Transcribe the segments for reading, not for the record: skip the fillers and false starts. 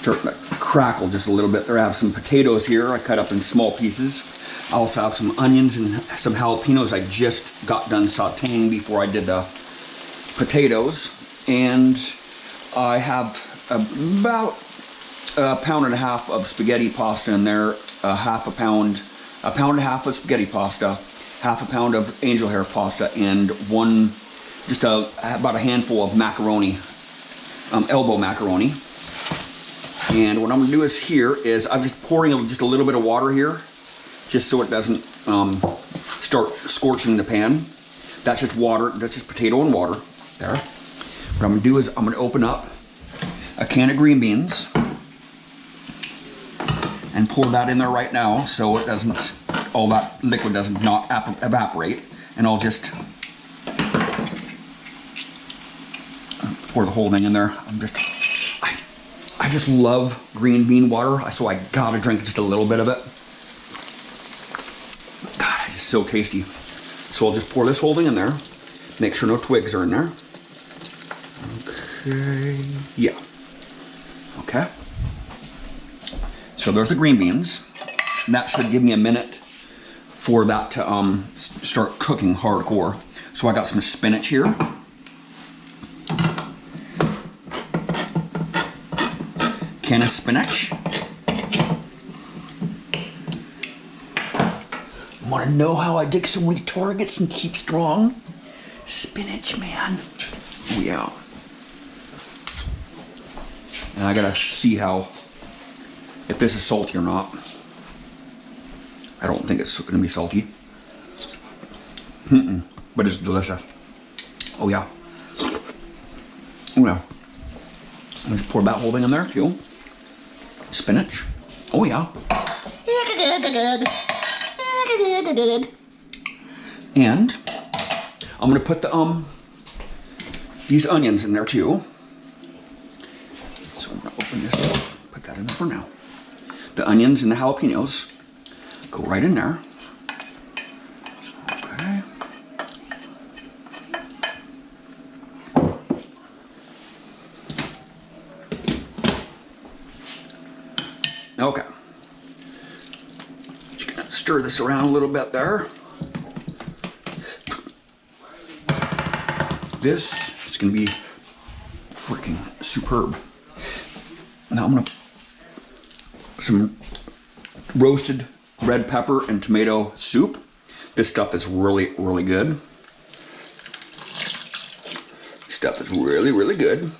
start to crackle just a little bit there. I have some potatoes here I cut up in small pieces. I also have some onions and some jalapenos I just got done sauteing before I did the potatoes. And I have about a pound and a half of spaghetti pasta in there, a pound and a half of spaghetti pasta, half a pound of angel hair pasta, and about a handful of macaroni, elbow macaroni. And what I'm gonna do is I'm just pouring just a little bit of water here, just so it doesn't start scorching the pan. That's just water, that's just potato and water there. What I'm gonna do is I'm gonna open up a can of green beans and pour that in there right now so it doesn't, all that liquid doesn't not evaporate. And I'll just pour the whole thing in there. I just love green bean water, so I gotta drink just a little bit of it. God, it's just so tasty. So I'll just pour this whole thing in there. Make sure no twigs are in there. Okay, yeah. Okay. So there's the green beans. And that should give me a minute for that to start cooking hardcore. So I got some spinach here. Can of spinach. Want to know how I dig so many targets and keep strong? Spinach, man. Oh yeah. And I gotta see if this is salty or not. I don't think it's gonna be salty. But it's delicious. Oh yeah. Oh yeah. I'll just pour that whole thing in there too. Spinach. Oh yeah. And I'm gonna put these onions in there too. So I'm gonna open this up, put that in there for now. The onions and the jalapenos go right in there. Okay. Okay. Just gonna stir this around a little bit there. This is gonna be freaking superb. Now I'm gonna some roasted red pepper and tomato soup. This stuff is really, really good. This stuff is really, really good.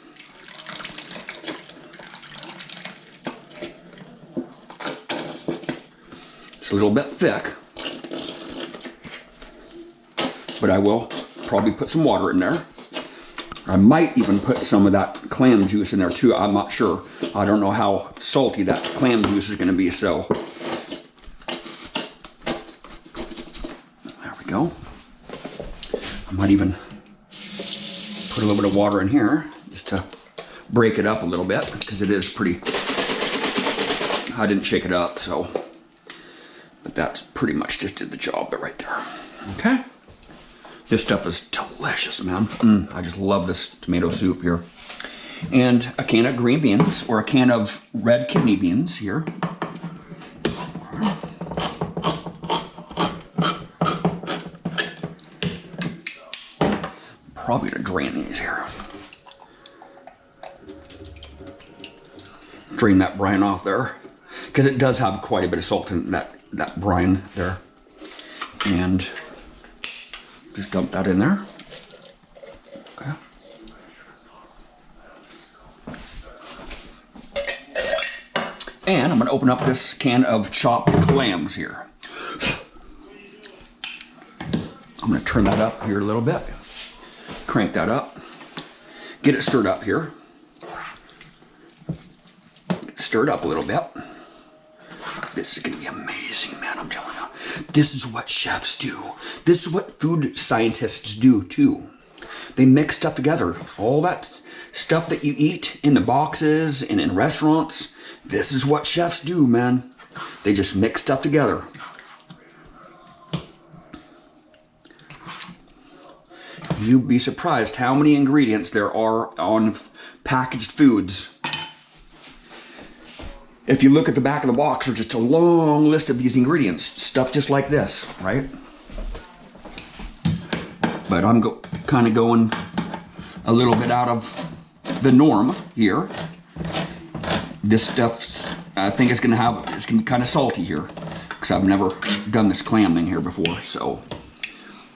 It's a little bit thick, but I will probably put some water in there. I might even put some of that clam juice in there too. I'm not sure. I don't know how salty that clam juice is going to be, so there we go. I might even put a little bit of water in here just to break it up a little bit, because it is pretty, I didn't shake it up, so, but that's pretty much just did the job right there. Okay. This stuff is delicious, man. I just love this tomato soup here. And a can of green beans, or a can of red kidney beans here. Probably gonna drain these here. Drain that brine off there, because it does have quite a bit of salt in that brine there. And just dump that in there. Okay. And I'm gonna open up this can of chopped clams here. I'm gonna turn that up here a little bit. Crank that up. Get it stirred up here. Get it stirred up a little bit. This is gonna be amazing, man, I'm telling you. This is what chefs do. This is what food scientists do too. They mix stuff together. All that stuff that you eat in the boxes and in restaurants, this is what chefs do, man. They just mix stuff together. You'd be surprised how many ingredients there are on packaged foods. if you look at the back of the box, there's just a long list of these ingredients, stuff just like this, right? But I'm kind of going a little bit out of the norm here. This stuff, I think it's gonna be kind of salty here, because I've never done this clam thing here before. So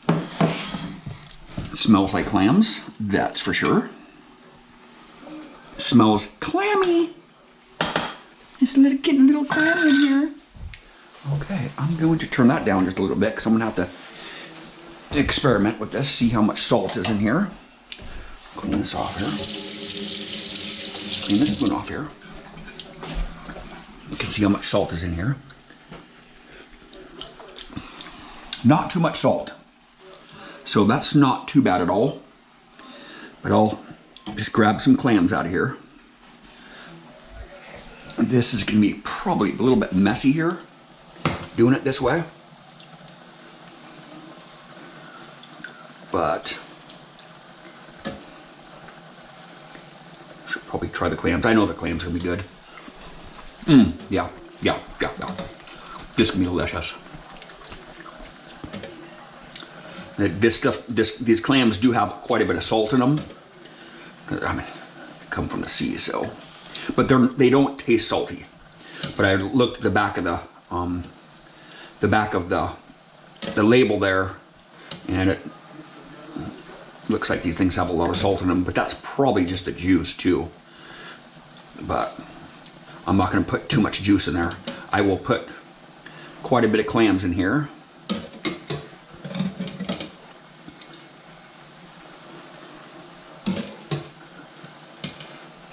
it smells like clams, that's for sure. It smells clammy. It's getting a little clam in here. Okay, I'm going to turn that down just a little bit, because I'm gonna have to experiment with this, see how much salt is in here. Clean this off here. Clean this spoon off here. You can see how much salt is in here. Not too much salt. So that's not too bad at all. But I'll just grab some clams out of here. This is going to be probably a little bit messy here, doing it this way. But should probably try the clams. I know the clams are going to be good. Yeah. This is going to be delicious. These clams do have quite a bit of salt in them. I mean, they come from the sea, so. But they don't taste salty. But I looked at the back of the label there, and it looks like these things have a lot of salt in them. But that's probably just the juice too. But I'm not going to put too much juice in there. I will put quite a bit of clams in here.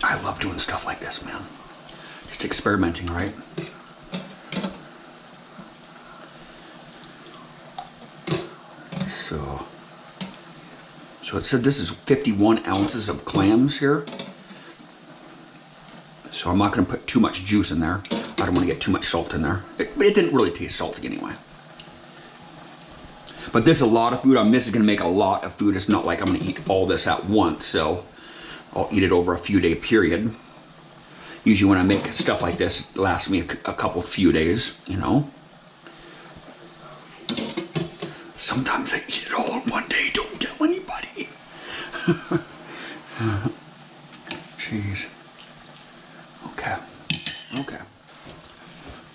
I love doing stuff like this, man. Just experimenting, right? So it said this is 51 ounces of clams here. So I'm not going to put too much juice in there. I don't want to get too much salt in there. It didn't really taste salty anyway. But this is a lot of food. This is going to make a lot of food. It's not like I'm going to eat all this at once. So I'll eat it over a few-day period. Usually when I make stuff like this, it lasts me a few days, you know. Sometimes I eat it all in one day. Don't tell anybody. Jeez. Okay.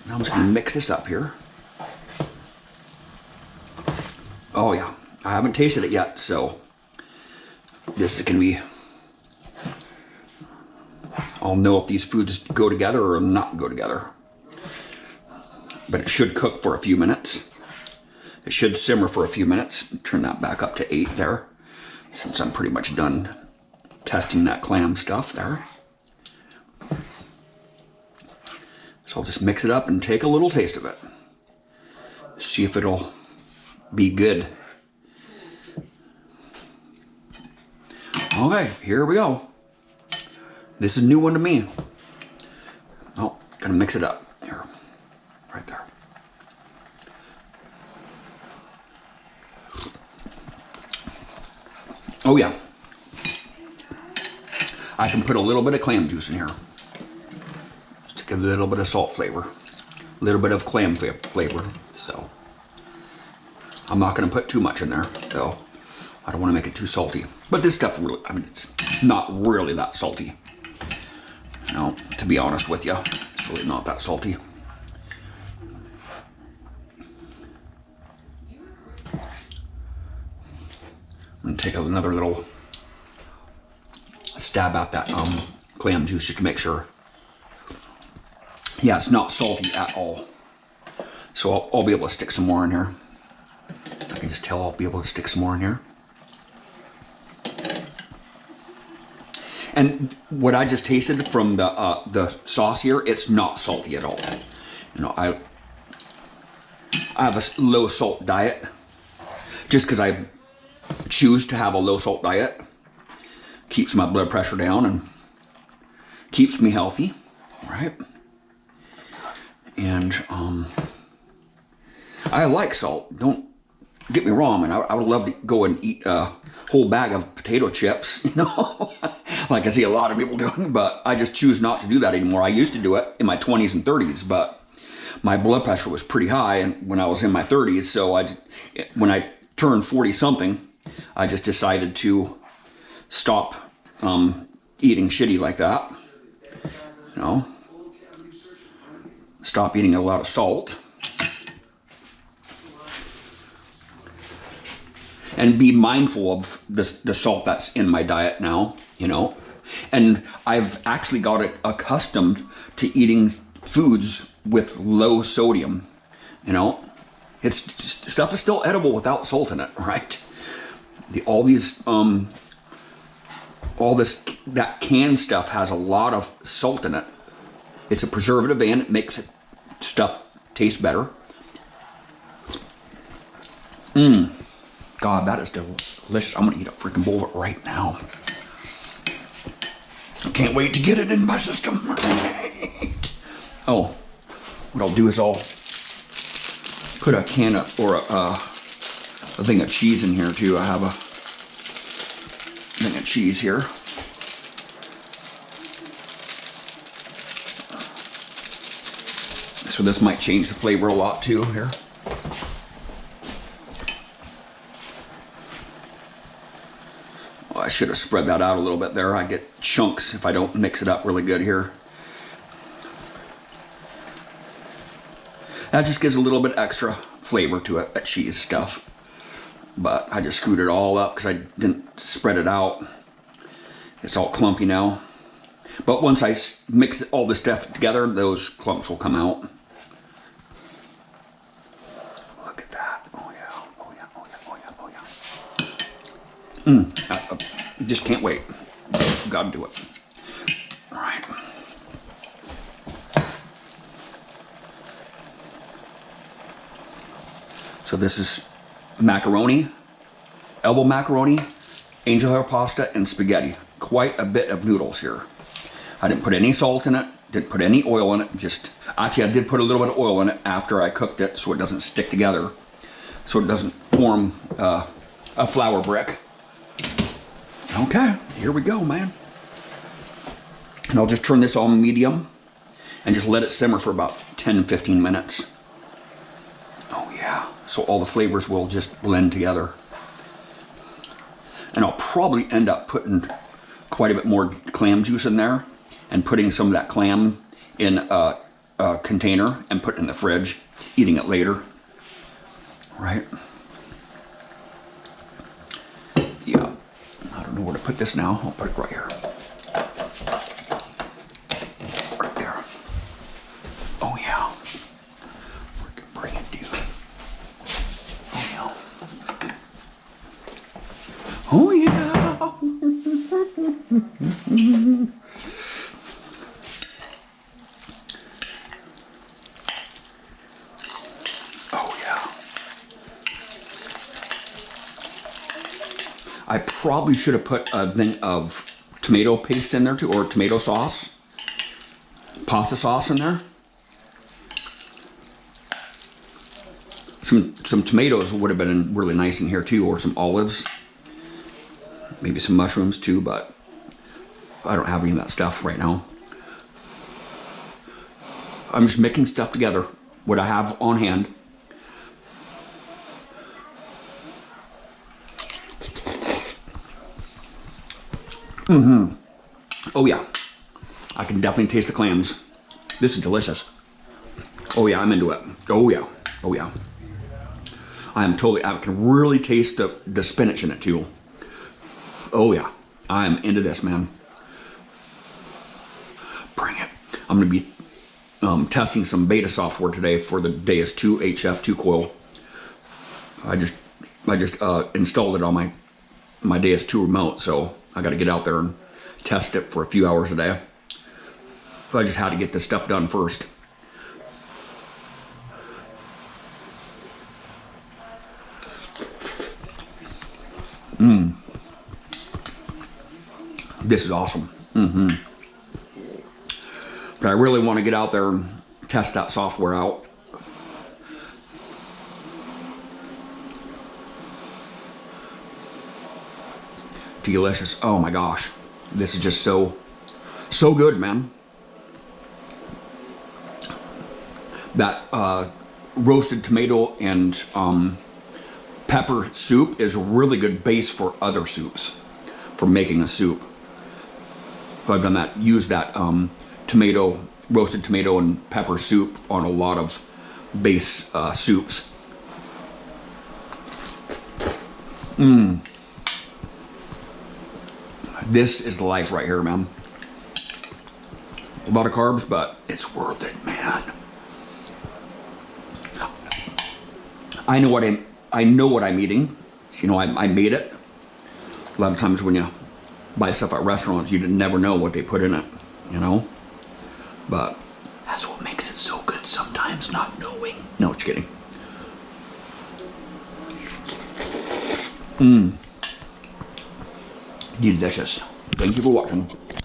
Now I'm just going to mix this up here. Oh yeah, I haven't tasted it yet, so this is going to be... I'll know if these foods go together or not go together. But it should cook for a few minutes. It should simmer for a few minutes. Turn that back up to 8 there, since I'm pretty much done testing that clam stuff there. So I'll just mix it up and take a little taste of it. See if it'll be good. Okay, here we go. This is a new one to me. Oh, gonna mix it up. Here, right there. Oh yeah. I can put a little bit of clam juice in here. Just to get a little bit of salt flavor. A little bit of clam flavor. So, I'm not gonna put too much in there, though. I don't wanna make it too salty. But this stuff really, I mean, it's not really that salty. You know, to be honest with you, it's really not that salty. I'm gonna take another little stab at that clam juice just to make sure. Yeah, it's not salty at all. So I'll be able to stick some more in here. I can just tell I'll be able to stick some more in here. And what I just tasted from the sauce here, it's not salty at all. You know, I have a low salt diet just because I choose to have a low salt diet. Keeps my blood pressure down and keeps me healthy, right? And I like salt. Don't get me wrong, and I would love to go and eat a whole bag of potato chips. You know, like I see a lot of people doing, but I just choose not to do that anymore. I used to do it in my 20s and 30s, but my blood pressure was pretty high and when I was in my 30s, so when I turned 40 something, I just decided to stop eating shitty like that. You know, stop eating a lot of salt. And be mindful of the salt that's in my diet now, you know. And I've actually got it accustomed to eating foods with low sodium, you know. Stuff is still edible without salt in it, right? That canned stuff has a lot of salt in it. It's a preservative and it makes stuff taste better. God, that is delicious. I'm gonna eat a freaking bowl of it right now. I can't wait to get it in my system. Oh, what I'll do is I'll put a can of, or a thing of cheese in here too. I have a thing of cheese here. So this might change the flavor a lot too here. Oh, I should have spread that out a little bit there. I get chunks if I don't mix it up really good here. That just gives a little bit extra flavor to it, that cheese stuff. But I just screwed it all up because I didn't spread it out. It's all clumpy now. But once I mix all this stuff together, those clumps will come out. Look at that. Oh yeah, oh yeah, oh yeah, oh yeah, oh yeah. I just can't wait. Gotta do it. All right. So this is macaroni, elbow macaroni, angel hair pasta, and spaghetti. Quite a bit of noodles here. I didn't put any salt in it, didn't put any oil in it, actually I did put a little bit of oil in it after I cooked it so it doesn't stick together, so it doesn't form a flour brick. Okay, here we go, man. And I'll just turn this on medium and just let it simmer for about 10-15 minutes. Oh yeah, so all the flavors will just blend together. And I'll probably end up putting quite a bit more clam juice in there and putting some of that clam in a container and put it in the fridge, eating it later. Right? Yeah, I don't know where to put this now. I'll put it right here. Right there. Oh yeah. Bring it, dude. Oh yeah. Oh yeah. Oh yeah. I probably should have put a thing of tomato paste in there too, or tomato sauce, pasta sauce in there. Some tomatoes would have been really nice in here too, or some olives. Maybe some mushrooms too, but I don't have any of that stuff right now. I'm just mixing stuff together, what I have on hand. Oh yeah, I can definitely taste the clams. This is delicious. Oh yeah, I'm into it. Oh yeah, oh yeah. I can really taste the spinach in it too. Oh yeah, I'm into this, man. Bring it. I'm gonna be testing some beta software today for the Deus 2 HF2 coil. I just installed it on my Deus 2 remote, so I got to get out there and test it for a few hours a day. So I just had to get this stuff done first. This is awesome. But I really want to get out there and test that software out. Delicious. Oh my gosh. This is just so good, man. That roasted tomato and pepper soup is a really good base for other soups, for making a soup. So I've done that, used that roasted tomato and pepper soup on a lot of base soups. This is life right here, man. A lot of carbs, but it's worth it, man. I know what I'm eating. You know, I made it. A lot of times when you buy stuff at restaurants, you never know what they put in it, you know? But that's what makes it so good sometimes, not knowing. No, just kidding. Delicious. Thank you for watching.